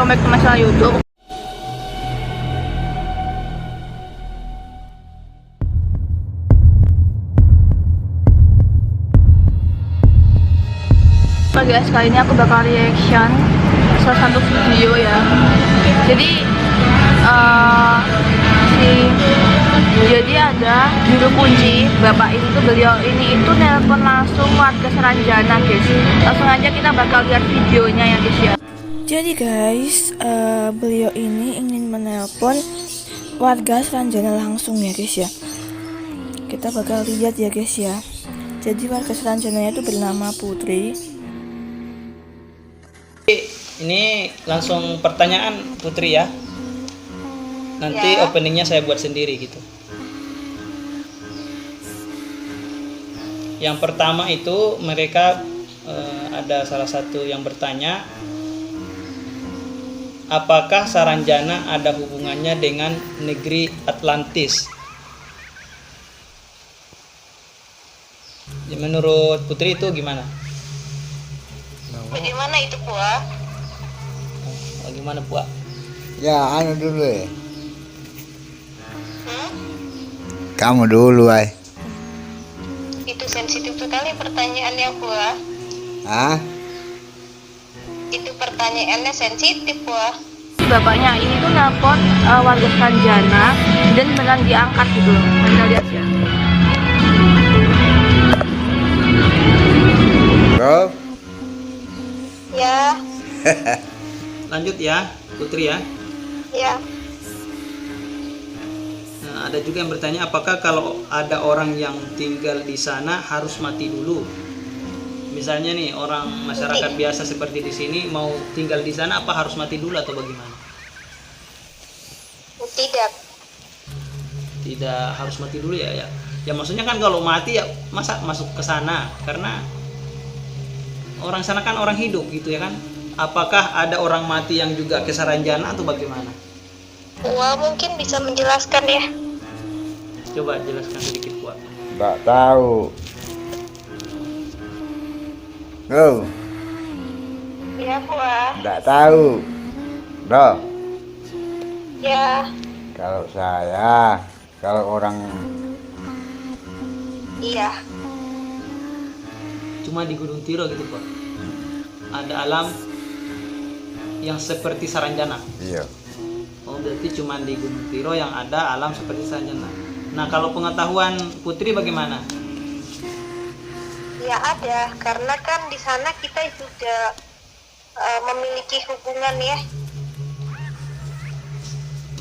welcome back to my channel YouTube. Oke guys, kali ini aku bakal reaction salah satu video ya. Jadi ada juru kunci bapak ini tuh, beliau ini itu nelpon langsung warga Seranjana guys. Langsung aja kita bakal lihat videonya ya guys ya. Jadi guys, beliau ini ingin menelpon warga Seranjana langsung ya guys ya. Kita bakal lihat ya guys ya. Jadi warga Seranjana itu bernama Putri. Ini langsung pertanyaan Putri ya. Nanti ya, openingnya saya buat sendiri gitu. Yang pertama itu mereka ada salah satu yang bertanya, apakah Saranjana ada hubungannya dengan negeri Atlantis? Menurut Putri itu gimana? Bagaimana itu Puah? Bagaimana Puak? Ya, anu dulu ya. Kamu dulu, ay. Itu sensitif sekali pertanyaannya Puah. Hah? Itu pertanyaannya sensitif Puah. Bapaknya ini tuh nelpon warga Seranjana dan beneran diangkat gitu loh. Anda lihat ya. Bro? Ya, Lanjut ya Putri ya. ya. Nah, ada juga yang bertanya, apakah kalau ada orang yang tinggal di sana harus mati dulu? Misalnya nih orang masyarakat biasa seperti di sini mau tinggal di sana, apa harus mati dulu atau bagaimana? Tidak. Tidak harus mati dulu ya. Ya maksudnya kan kalau mati ya masa masuk ke sana, karena orang sana kan orang hidup gitu ya kan. Apakah ada orang mati yang juga ke Saranjana atau bagaimana? Puah mungkin bisa menjelaskan ya. Coba jelaskan sedikit Puak. Nggak tahu. Bro? Ya Puah. Nggak tahu. Bro? Ya. Kalau orang Iya. Cuma di Gunung Tiro gitu Pak, ada alam yang seperti Saranjana. iya. Oh berarti cuma di Gunung Tiro yang ada alam seperti Saranjana. Nah kalau pengetahuan Putri bagaimana? Ya ada, karena kan di sana kita juga memiliki hubungan ya,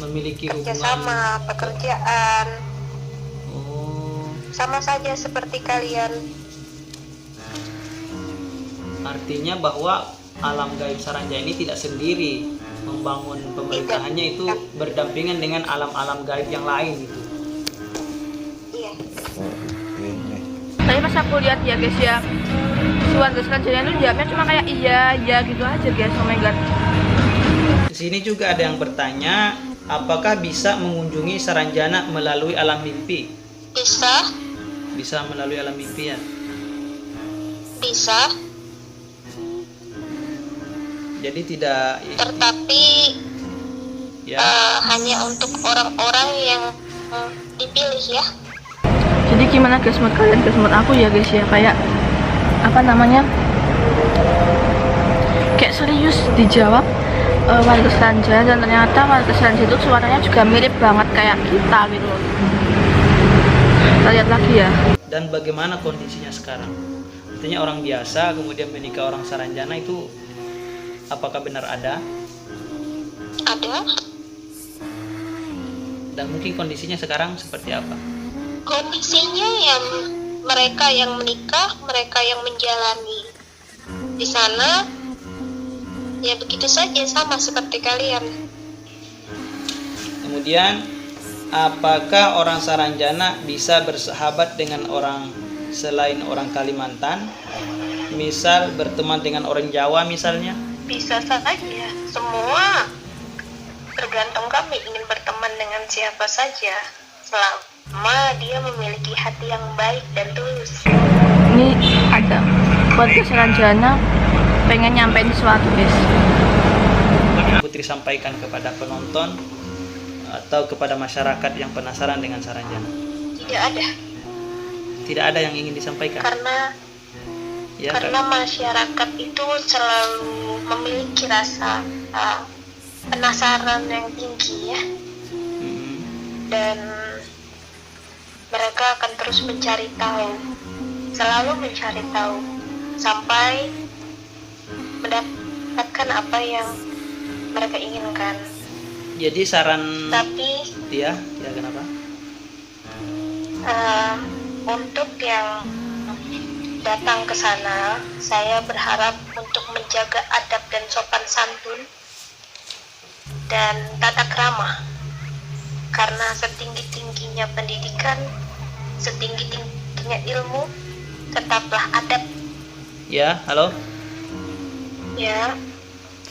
Memiliki hubungan. kerjasama, pekerjaan, Oh, sama saja seperti kalian. artinya bahwa alam gaib Saranjana ini tidak sendiri membangun pemerintahannya, itu berdampingan dengan alam-alam gaib yang lain gitu. Iya. Ini. Tadi pas aku lihat ya guys ya, si warga Seranjana itu jawabnya cuma kayak iya gitu aja guys. Oh my god. Di sini juga ada yang bertanya, apakah bisa mengunjungi Saranjana melalui alam mimpi? Bisa, Bisa melalui alam mimpi ya. bisa. Jadi tidak Tetapi ya. hanya untuk orang-orang yang dipilih ya. Jadi gimana guys menurut kalian, guys menurut aku ya guys ya, kayak apa namanya, kayak serius dijawab warga Seranjana, dan ternyata warga Seranjana itu suaranya juga mirip banget kayak kita gitu loh. Kita lihat lagi ya. Dan bagaimana kondisinya sekarang? Artinya orang biasa kemudian menikah orang Saranjana itu apakah benar ada? Ada. Dan mungkin kondisinya sekarang seperti apa? Kondisinya yang mereka yang menikah, mereka yang menjalani di sana, ya begitu saja sama seperti kalian. Kemudian apakah orang Saranjana bisa bersahabat dengan orang selain orang Kalimantan? Misal berteman dengan orang Jawa misalnya? Bisa saja, semua tergantung kami ingin berteman dengan siapa saja, selama dia memiliki hati yang baik dan tulus. Ini ada warga Seranjana pengen nyampein sesuatu guys. yang Putri sampaikan kepada penonton atau kepada masyarakat yang penasaran dengan Saranjana? Tidak ada, Tidak ada yang ingin disampaikan. karena Ya, masyarakat itu selalu memiliki rasa penasaran yang tinggi ya, Mm-mm. dan mereka akan terus mencari tahu, selalu mencari tahu sampai mendapatkan apa yang mereka inginkan. Jadi saran Tapi dia, ya kenapa? untuk yang datang ke sana, saya berharap untuk menjaga adab dan sopan santun dan tata krama, karena setinggi-tingginya pendidikan, setinggi-tingginya ilmu, tetaplah adab Ya, halo. ya.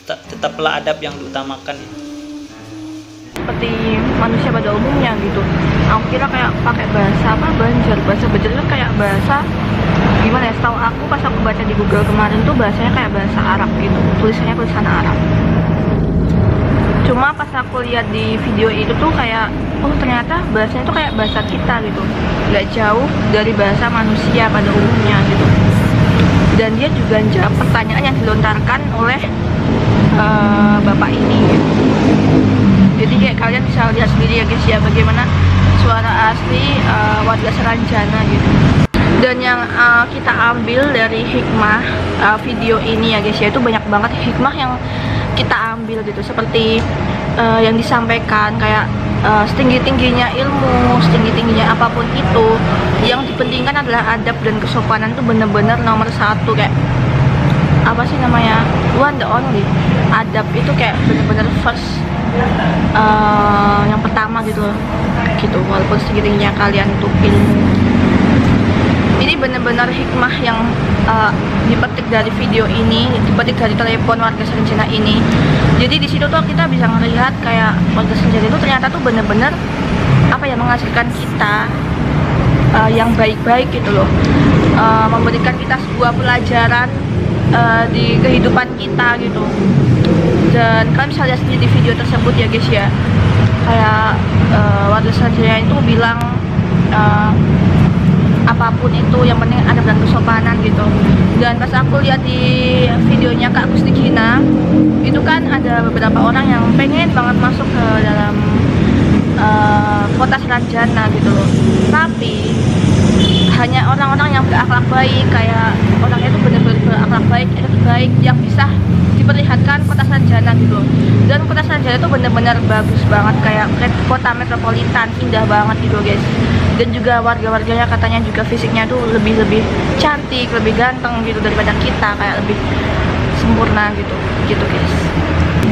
Tetaplah adab yang diutamakan. Seperti manusia pada umumnya gitu. Aku kira kayak pakai bahasa Banjar. Bahasa Banjar itu kayak bahasa gimana ya? Setahu aku pas aku baca di Google kemarin tuh bahasanya kayak bahasa Arab gitu. Tulisannya tulisan Arab. Cuma pas aku lihat di video itu tuh kayak oh ternyata bahasanya tuh kayak bahasa kita gitu. Nggak jauh dari bahasa manusia pada umumnya gitu. Dan dia juga jawab pertanyaan yang dilontarkan oleh bapak ini gitu. Jadi kayak kalian bisa lihat sendiri ya guys ya, bagaimana suara asli warga Saranjana gitu. Dan yang kita ambil dari hikmah video ini ya guys ya, itu banyak banget hikmah yang kita ambil gitu. Seperti yang disampaikan kayak setinggi-tingginya ilmu, setinggi-tingginya apapun itu, yang dipentingkan adalah adab dan kesopanan itu benar-benar nomor satu. Kayak apa sih namanya, one the only. Adab itu kayak benar-benar first, yang pertama gitu walaupun setinggi-tingginya kalian itu ilmu. Ini benar-benar hikmah yang dipetik dari video ini, dipetik dari telepon warga Saranjana ini. Jadi di situ tuh kita bisa melihat kayak warga Saranjana itu ternyata tuh benar-benar apa ya, menghasilkan kita yang baik-baik gitu loh, memberikan kita sebuah pelajaran di kehidupan kita gitu. Dan kalian bisa lihat sendiri di video tersebut ya guys ya, kayak warga Saranjana itu bilang apapun itu yang penting adab dan kesopanan gitu. Dan pas aku lihat di videonya Kak Gusti Gina itu kan ada beberapa orang yang pengen banget masuk ke dalam kota Saranjana gitu loh, tapi hanya orang-orang yang berakhlak baik, kayak orangnya itu benar-benar berakhlak baik, etika baik, yang bisa diperlihatkan kota Saranjana gitu. Dan kota Saranjana itu benar-benar bagus banget, kayak kota metropolitan, indah banget gitu guys. Dan juga warga-warganya katanya juga fisiknya tuh lebih cantik, lebih ganteng gitu daripada kita, kayak lebih sempurna gitu guys.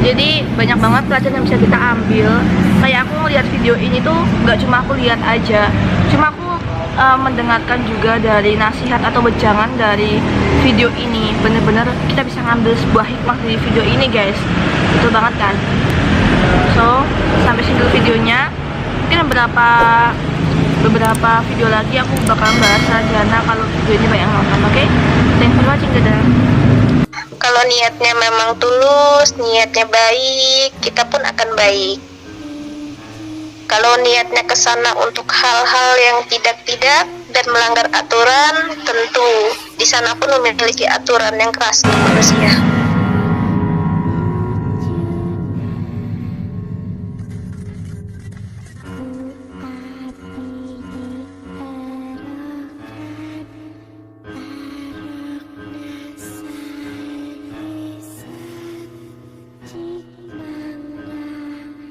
Jadi banyak banget pelajaran yang bisa kita ambil. Kayak aku ngeliat video ini tuh gak cuma aku lihat aja, cuma aku mendengarkan juga dari nasihat atau wejangan dari video ini. Bener-bener kita bisa ngambil sebuah hikmah dari video ini guys, betul banget kan. So sampai sini dulu videonya, mungkin beberapa video lagi aku bakal bahas Saranjana kalau video ini banyak nonton. Oke, thanks for watching, dadah. Kalau niatnya memang tulus, niatnya baik, kita pun akan baik. Kalau niatnya ke sana untuk hal-hal yang tidak-tidak dan melanggar aturan, tentu di sana pun memiliki aturan yang keras untuk manusia.